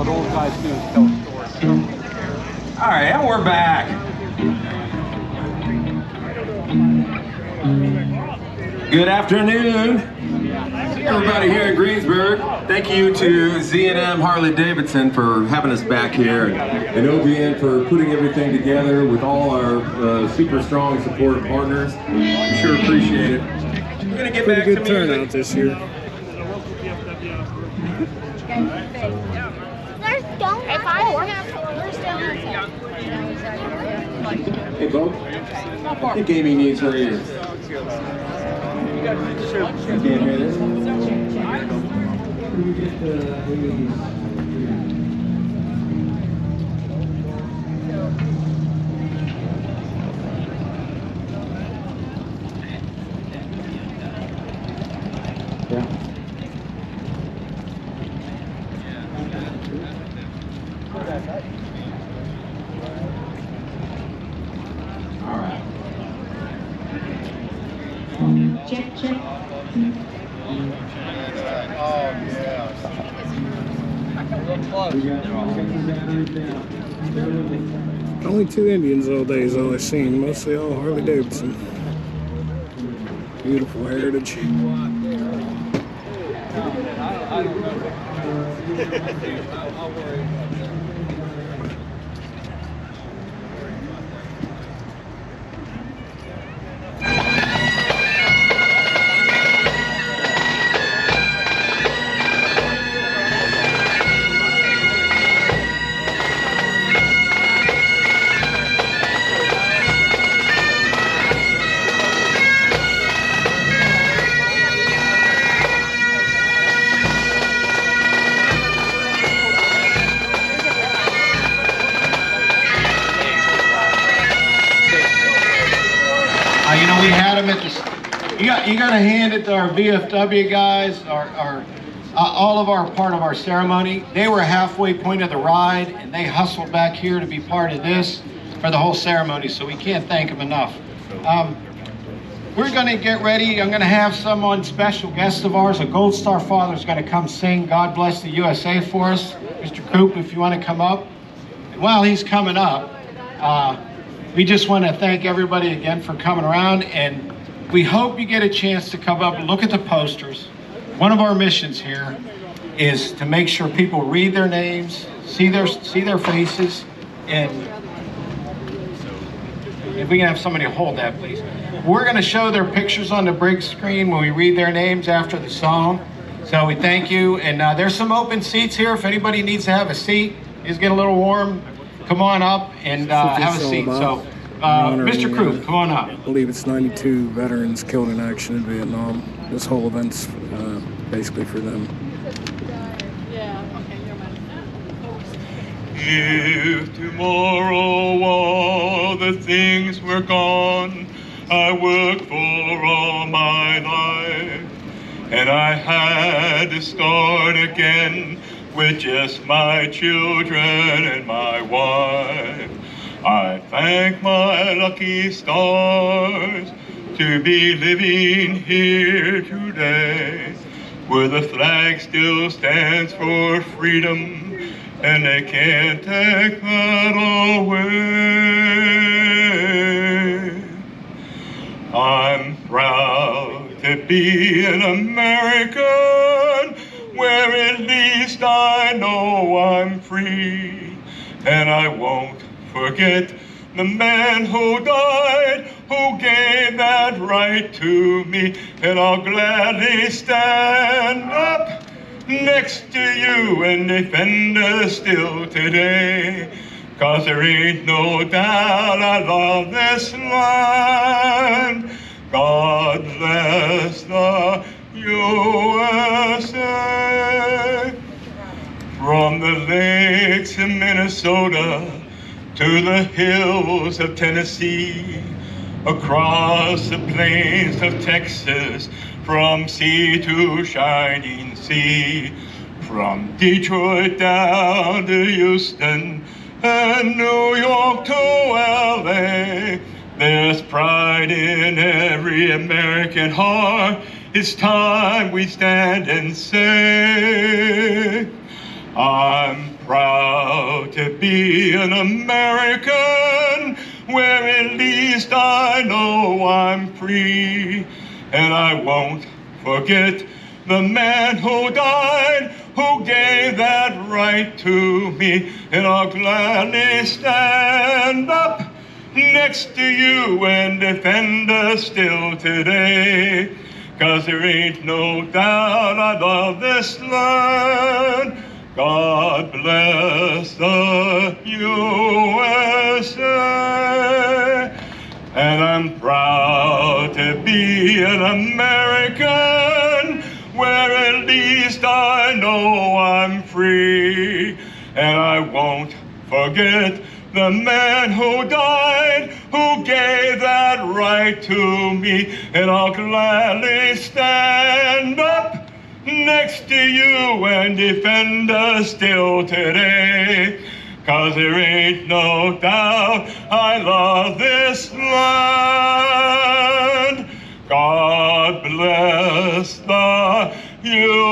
what old guys do is tell stories. All right, and we're back. Good afternoon, everybody here in Greensburg. Thank you to Z&M Harley Davidson for having us back here, and OBN for putting everything together with all our super strong supportive partners. We sure appreciate it. We're gonna get back to music. Pretty good turnout this year. Hey, Bo. I think Amy needs her ears. Can't hear this. All right. Check, check. Oh, yeah. Only 2 Indians all day is all I've seen, mostly all Harley Davidson. Beautiful heritage. I'll worry about that. You know, we had them at the. You got to hand it to our VFW guys, all of our part of our ceremony. They were halfway point of the ride, and they hustled back here to be part of this for the whole ceremony. So we can't thank them enough. We're going to get ready. I'm going to have someone special guest of ours, a Gold Star father, is going to come sing "God Bless the USA" for us. Mr. Coop, if you want to come up. And while he's coming up. We just want to thank everybody again for coming around, and we hope you get a chance to come up and look at the posters. One of our missions here is to make sure people read their names, see their faces, and if we can have somebody hold that, please. We're going to show their pictures on the big screen when we read their names after the song. So we thank you, and there's some open seats here. If anybody needs to have a seat, it's getting a little warm. Come on up and have a seat. So, Mr. Krupp, come on up. I believe it's 92 veterans killed in action in Vietnam. This whole event's basically for them. If tomorrow all the things were gone I worked for all my life, and I had to start again with just my children and my wife, I thank my lucky stars to be living here today, where the flag still stands for freedom, and they can't take that away. I'm proud to be an American, where at least I know I'm free, and I won't forget the man who died, who gave that right to me, and I'll gladly stand up next to you and defend us still today, 'cause there ain't no doubt I love this land. God bless the USA. From the lakes of Minnesota to the hills of Tennessee, across the plains of Texas, from sea to shining sea, from Detroit down to Houston and New York to LA, there's pride in every American heart. It's time we stand and say, I'm proud to be an American, where at least I know I'm free. And I won't forget the man who died, who gave that right to me. And I'll gladly stand up next to you and defend us still today. 'Cause there ain't no doubt I love this land. God bless the USA. And I'm proud to be an American, where at least I know I'm free. And I won't forget the man who died, who gave that right to me. And I'll gladly stand up next to you and defend us still today. 'Cause there ain't no doubt I love this land. God bless the USA.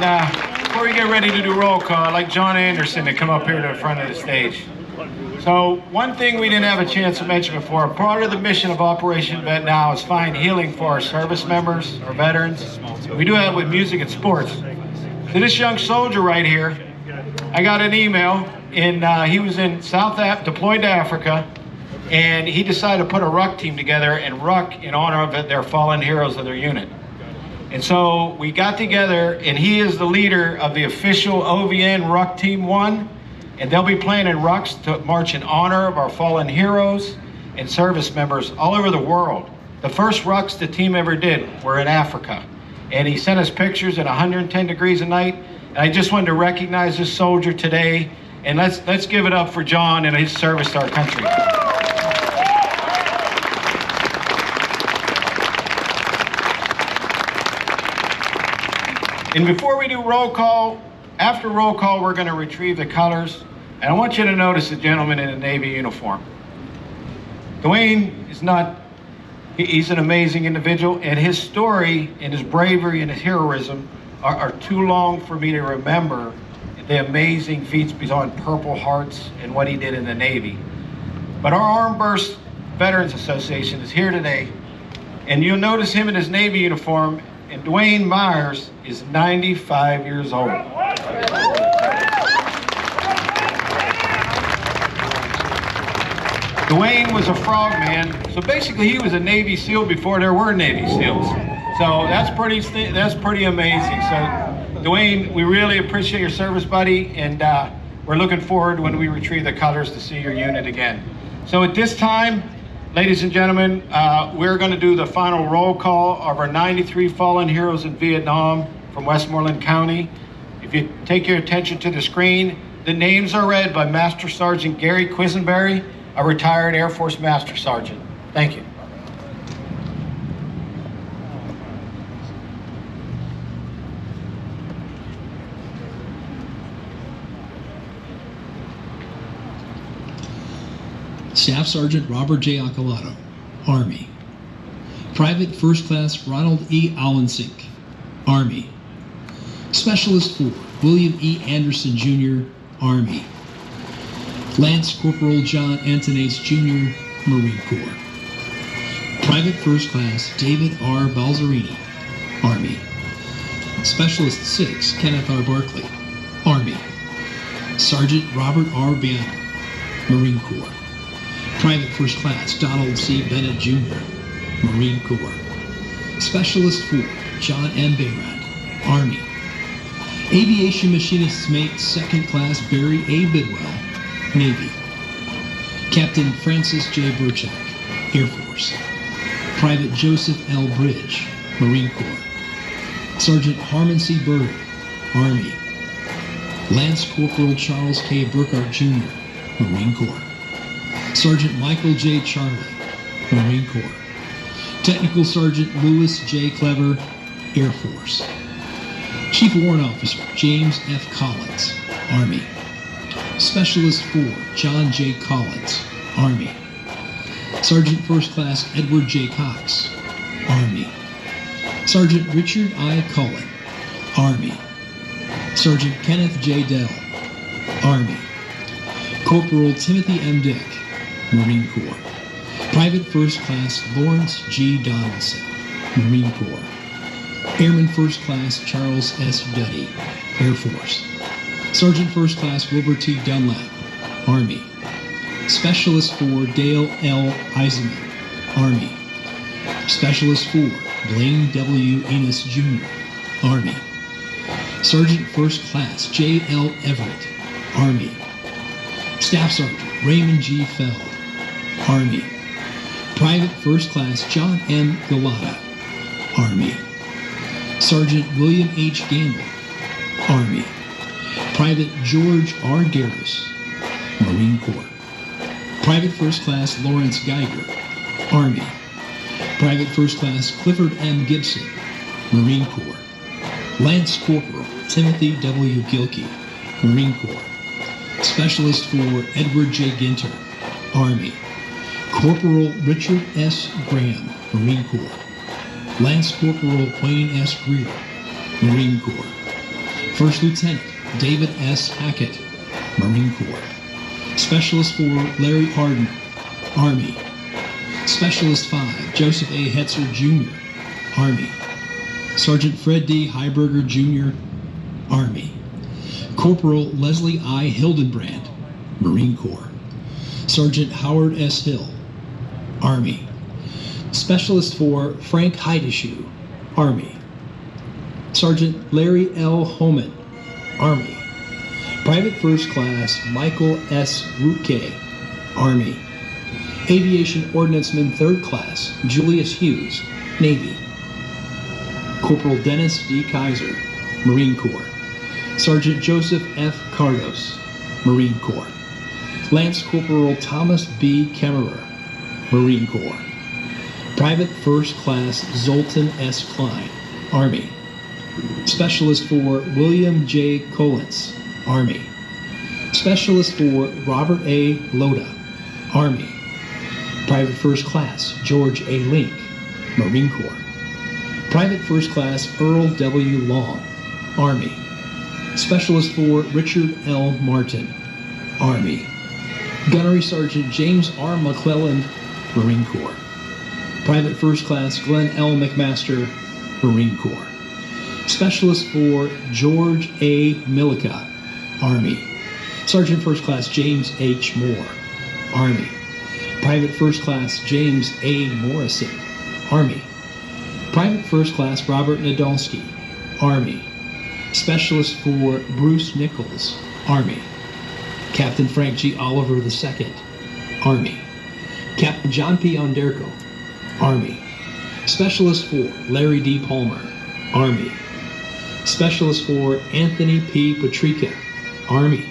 And before we get ready to do roll call, I'd like John Anderson to come up here to the front of the stage. So one thing we didn't have a chance to mention before, part of the mission of Operation Vet Now is find healing for our service members, our veterans. We do that with music and sports. So this young soldier right here, I got an email, and he was in deployed to Africa, and he decided to put a ruck team together and ruck in honor of their fallen heroes of their unit. And so we got together, and he is the leader of the official OVN Ruck Team 1, and they'll be playing in rucks to march in honor of our fallen heroes and service members all over the world. The first rucks the team ever did were in Africa, and he sent us pictures at 110 degrees a night. And I just wanted to recognize this soldier today, and let's give it up for John and his service to our country. And before we do roll call, after roll call, we're going to retrieve the colors. And I want you to notice the gentleman in the Navy uniform. Dwayne is he's an amazing individual, and his story and his bravery and his heroism are too long for me to remember the amazing feats beyond Purple Hearts and what he did in the Navy. But our Armed Burst Veterans Association is here today, and you'll notice him in his Navy uniform, and Dwayne Myers is 95 years old. Dwayne was a frogman, so basically he was a Navy SEAL before there were Navy SEALs. So that's pretty amazing. So Dwayne, we really appreciate your service, buddy, and we're looking forward when we retrieve the colors to see your unit again. So at this time, ladies and gentlemen, we're going to do the final roll call of our 93 fallen heroes in Vietnam from Westmoreland County. If you take your attention to the screen, the names are read by Master Sergeant Gary Quisenberry, a retired Air Force Master Sergeant. Thank you. Staff Sergeant Robert J. Acalato, Army. Private First Class Ronald E. Allensink, Army. Specialist 4, William E. Anderson, Jr., Army. Lance Corporal John Antonace, Jr., Marine Corps. Private First Class David R. Balzerini, Army. Specialist 6, Kenneth R. Barkley, Army. Sergeant Robert R. Biano, Marine Corps. Private First Class Donald C. Bennett, Jr., Marine Corps. Specialist 4, John M. Bayrad, Army. Aviation Machinist's Mate 2nd Class Barry A. Bidwell, Navy. Captain Francis J. Burchak, Air Force. Private Joseph L. Bridge, Marine Corps. Sergeant Harmon C. Bird, Army. Lance Corporal Charles K. Burkhart, Jr., Marine Corps. Sergeant Michael J. Charlie, Marine Corps. Technical Sergeant Louis J. Clever, Air Force. Chief Warrant Officer James F. Collins, Army. Specialist 4, John J. Collins, Army. Sergeant First Class Edward J. Cox, Army. Sergeant Richard I. Cullen, Army. Sergeant Kenneth J. Dell, Army. Corporal Timothy M. Dick, Marine Corps. Private First Class Lawrence G. Donaldson, Marine Corps. Airman First Class Charles S. Duddy, Air Force. Sergeant First Class Wilbur T. Dunlap, Army. Specialist 4 Dale L. Eisenman, Army. Specialist 4 Blaine W. Enos Jr., Army. Sergeant First Class J. L. Everett, Army. Staff Sergeant Raymond G. Feld, Army. Private First Class John M. Galata, Army. Sergeant William H. Gamble, Army. Private George R. Garris, Marine Corps. Private First Class Lawrence Geiger, Army. Private First Class Clifford M. Gibson, Marine Corps. Lance Corporal Timothy W. Gilkey, Marine Corps. Specialist 4 Edward J. Ginter, Army. Corporal Richard S. Graham, Marine Corps. Lance Corporal Wayne S. Greer, Marine Corps. First Lieutenant David S. Hackett, Marine Corps. Specialist 4 Larry Harden, Army. Specialist 5 Joseph A. Hetzer Jr., Army. Sergeant Fred D. Heiberger Jr., Army. Corporal Leslie I. Hildenbrand, Marine Corps. Sergeant Howard S. Hill, Army. Specialist 4 Frank Heideshoe, Army. Sergeant Larry L. Homan, Army. Private First Class Michael S. Rootke, Army. Aviation Ordnanceman 3rd Class Julius Hughes, Navy. Corporal Dennis D. Kaiser, Marine Corps. Sergeant Joseph F. Cardos, Marine Corps. Lance Corporal Thomas B. Kemmerer, Marine Corps. Private First Class Zoltan S. Klein, Army. Specialist 4 William J. Collins, Army. Specialist 4 Robert A. Loda, Army. Private First Class George A. Link, Marine Corps. Private First Class Earl W. Long, Army. Specialist 4 Richard L. Martin, Army. Gunnery Sergeant James R. McClelland, Marine Corps. Private First Class Glenn L. McMaster, Marine Corps. Specialist 4 George A. Millica, Army. Sergeant First Class James H. Moore, Army. Private First Class James A. Morrison, Army. Private First Class Robert Nadolski, Army. Specialist 4 Bruce Nichols, Army. Captain Frank G. Oliver II, Army. Captain John P. Onderko, Army. Specialist 4 Larry D. Palmer, Army. Specialist 4 Anthony P. Patrica, Army.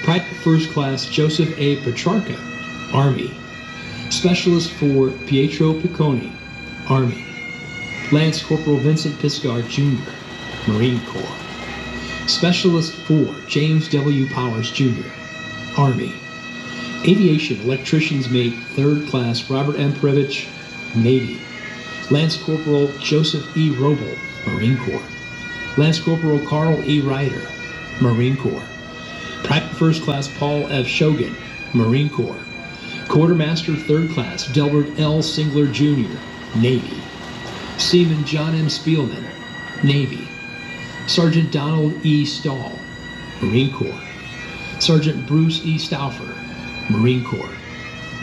Private First Class Joseph A. Petrarca, Army. Specialist 4 Pietro Picconi, Army. Lance Corporal Vincent Pisgard Jr., Marine Corps. Specialist 4 James W. Powers Jr., Army. Aviation Electrician's Mate 3rd Class Robert M. Previch, Navy. Lance Corporal Joseph E. Roble, Marine Corps. Lance Corporal Carl E. Ryder, Marine Corps. Private First Class Paul F. Shogun, Marine Corps. Quartermaster 3rd Class Delbert L. Singler Jr., Navy. Seaman John M. Spielman, Navy. Sergeant Donald E. Stahl, Marine Corps. Sergeant Bruce E. Stauffer, Marine Corps.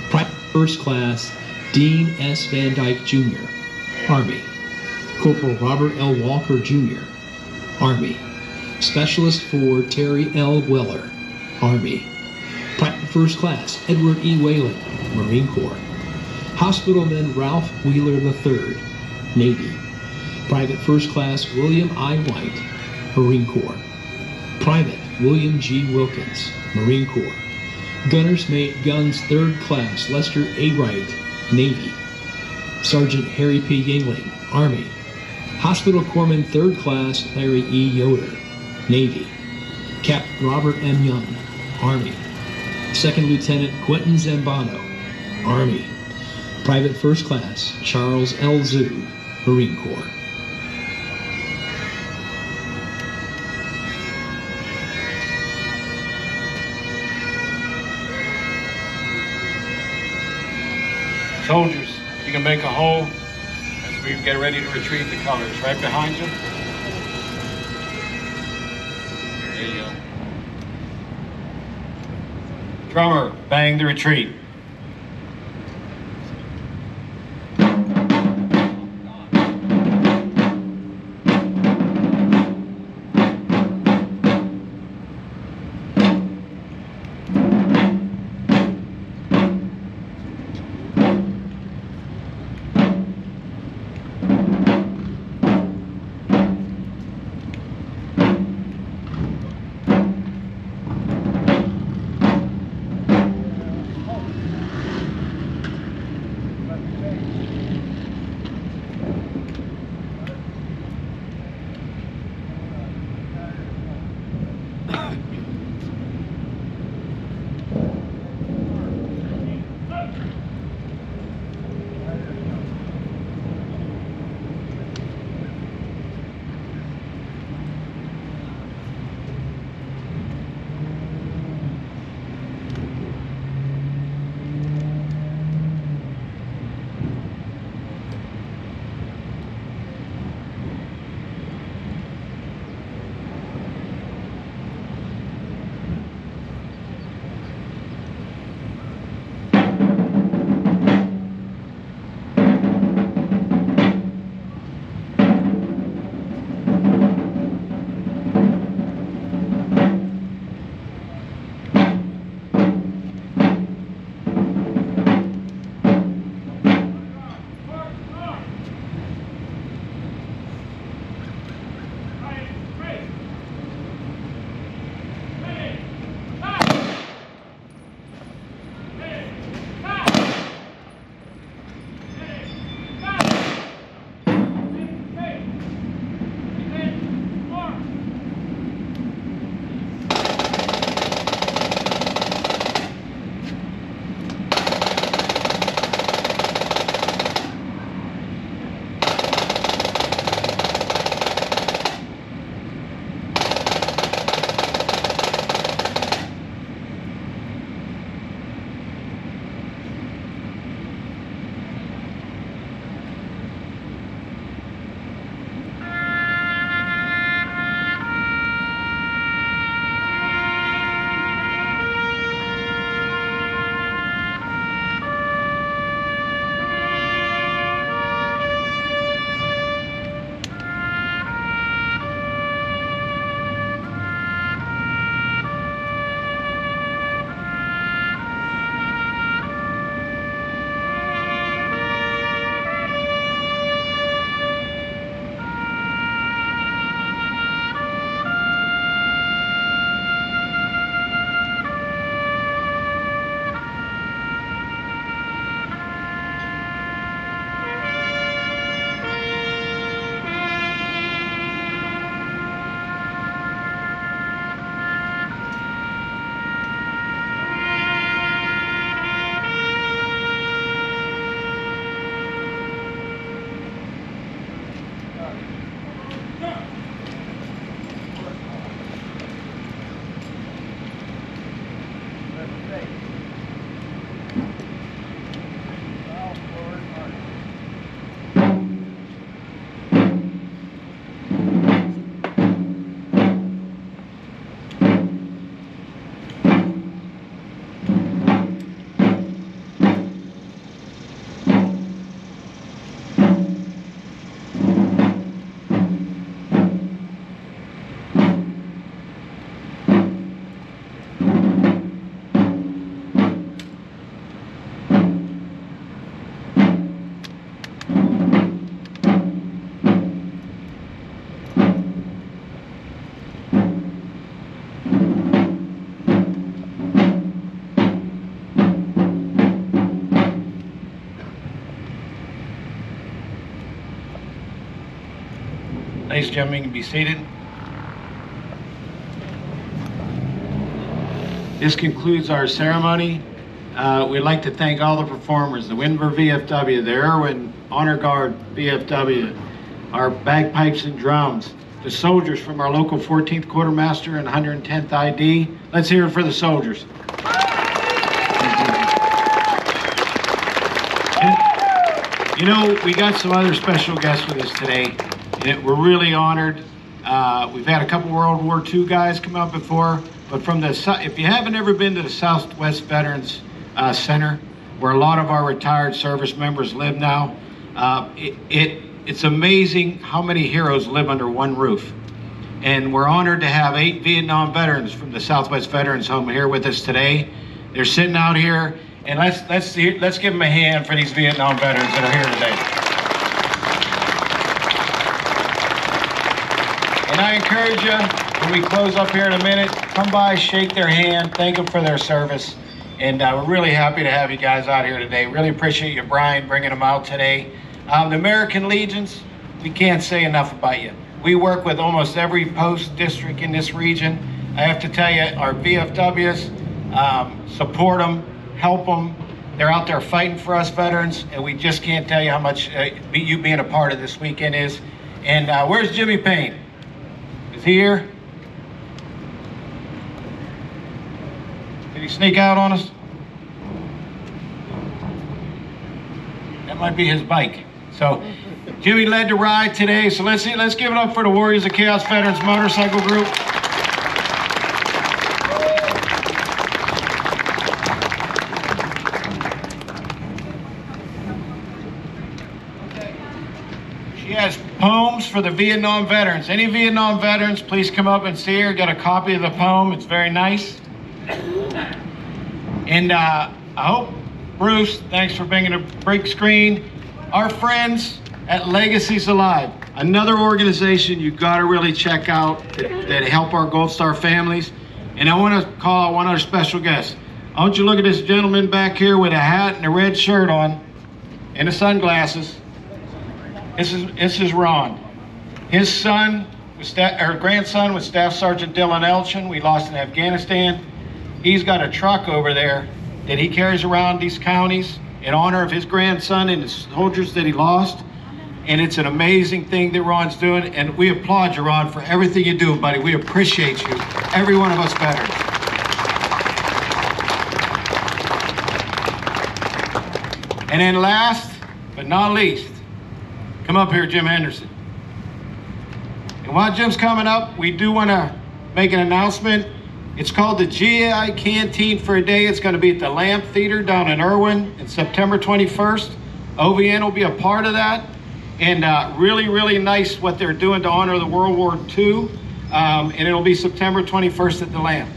Private First Class Dean S. Van Dyke Jr., Army. Corporal Robert L. Walker Jr., Army. Specialist 4 Terry L. Weller, Army. Private First Class Edward E. Whalen, Marine Corps. Hospitalman Ralph Wheeler III, Navy. Private First Class William I. White, Marine Corps. Private William G. Wilkins, Marine Corps. Gunner's Mate Guns 3rd Class Lester A. Wright, Navy. Sergeant Harry P. Yingling, Army. Hospital Corpsman 3rd Class Larry E. Yoder, Navy. Captain Robert M. Young, Army. Second Lieutenant Quentin Zambano, Army. Private First Class Charles L. Zhu, Marine Corps. Soldiers, you can make a hole as we get ready to retrieve the colors. Right behind you. There you go. Drummer, bang the retreat. Nice, gentlemen, you can be seated. this concludes our ceremony. We'd like to thank all the performers, the Windber VFW, the Irwin Honor Guard VFW, our bagpipes and drums, the soldiers from our local 14th Quartermaster and 110th ID. Let's hear it for the soldiers. And, you know, we got some other special guests with us today, and we're really honored. We've had a couple World War II guys come out before, but from the, if you haven't ever been to the Southwest Veterans Center, where a lot of our retired service members live now, it's amazing how many heroes live under one roof. And we're honored to have 8 Vietnam veterans from the Southwest Veterans Home here with us today. They're sitting out here, and let's give them a hand for these Vietnam veterans that are here today. And I encourage you, when we close up here in a minute, come by, shake their hand, thank them for their service. And we're really happy to have you guys out here today. Really appreciate you, Brian, bringing them out today. The American Legions, we can't say enough about you. We work with almost every post district in this region. I have to tell you, our VFWs, support them, help them. They're out there fighting for us veterans, and we just can't tell you how much you being a part of this weekend is. And where's Jimmy Payne? Is he here? Did he sneak out on us? That might be his bike. So Jimmy led the ride today, so let's give it up for the Warriors of Chaos Veterans Motorcycle Group. She has poems for the Vietnam veterans. Any Vietnam veterans, please come up and see her. Got a copy of the poem. It's very nice. And I hope, Bruce, thanks for bringing a big screen. Our friends at Legacies Alive, another organization you got to really check out that help our Gold Star families. And I want to call out one other special guest. I want you to look at this gentleman back here with a hat and a red shirt on and the sunglasses. This is Ron. His son, grandson was Staff Sergeant Dylan Elchin. We lost in Afghanistan. He's got a truck over there that he carries around these counties in honor of his grandson and the soldiers that he lost. And it's an amazing thing that Ron's doing, and we applaud you, Ron, for everything you do, buddy. We appreciate you, every one of us veterans. And then last but not least, come up here, Jim Henderson. And while Jim's coming up, we do want to make an announcement. It's called the GI Canteen for a Day. It's going to be at the Lamp Theater down in Irwin on September 21st. OVN will be a part of that. And really, really nice what they're doing to honor the World War II. And it'll be September 21st at the Lamp.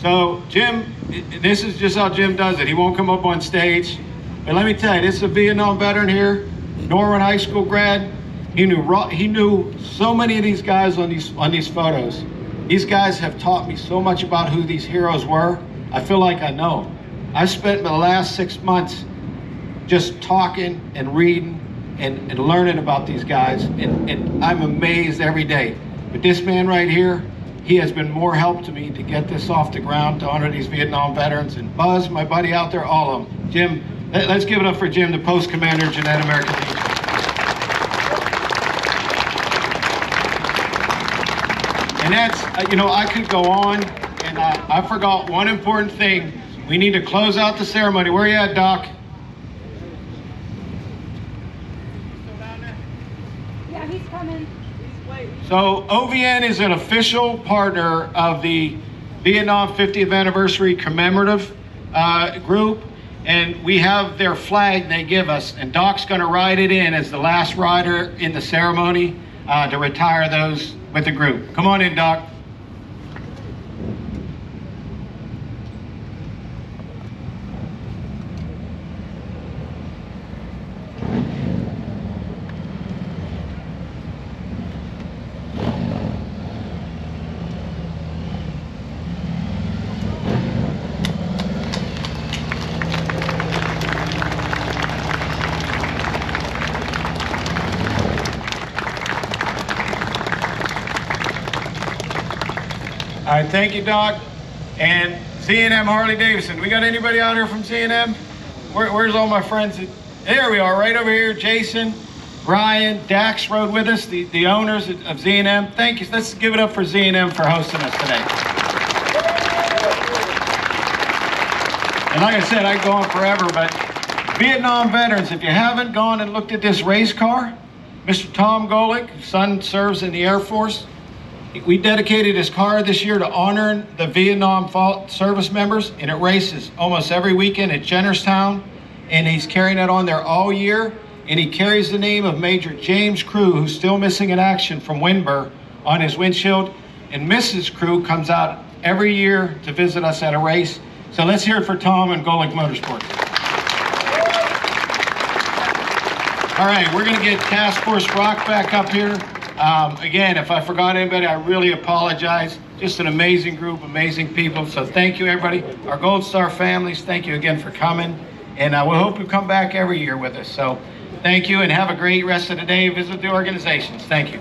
So Jim, this is just how Jim does it. He won't come up on stage. But let me tell you, this is a Vietnam veteran here, Norwin High School grad. He knew so many of these guys on these photos. These guys have taught me so much about who these heroes were. I feel like I know. I've spent the last 6 months just talking and reading and learning about these guys, and I'm amazed every day. But this man right here, he has been more help to me to get this off the ground to honor these Vietnam veterans. And Buzz, my buddy out there, all of them. Jim, let's give it up for Jim, the Post Commander, Jeanette American Legion. And that's, you know, I could go on, and I forgot one important thing. We need to close out the ceremony. Where you at, Doc? Yeah, he's coming. So OVN is an official partner of the Vietnam 50th Anniversary Commemorative Group, and we have their flag they give us, and Doc's going to ride it in as the last rider in the ceremony to retire those with the group. Come on in, Doc. All right, thank you, Doc. And Z&M Harley Davidson. We got anybody out here from Z&M? Where's all my friends? There we are, right over here. Jason, Brian, Dax rode with us, the owners of Z&M. Thank you. Let's give it up for Z&M for hosting us today. And like I said, I could go on forever, but Vietnam veterans, if you haven't gone and looked at this race car, Mr. Tom Golick, his son serves in the Air Force. We dedicated his car this year to honor the Vietnam service members, and it races almost every weekend at Jennerstown, and he's carrying it on there all year, and he carries the name of Major James Crew, who's still missing in action from Windber, on his windshield, and Mrs. Crew comes out every year to visit us at a race. So let's hear it for Tom and Golick Motorsports. All right, we're gonna get Task Force Rock back up here. Again, if I forgot anybody, I really apologize. Just an amazing group, amazing people. So thank you, everybody. Our Gold Star families, thank you again for coming. And we hope you come back every year with us. So thank you and have a great rest of the day. Visit the organizations. Thank you.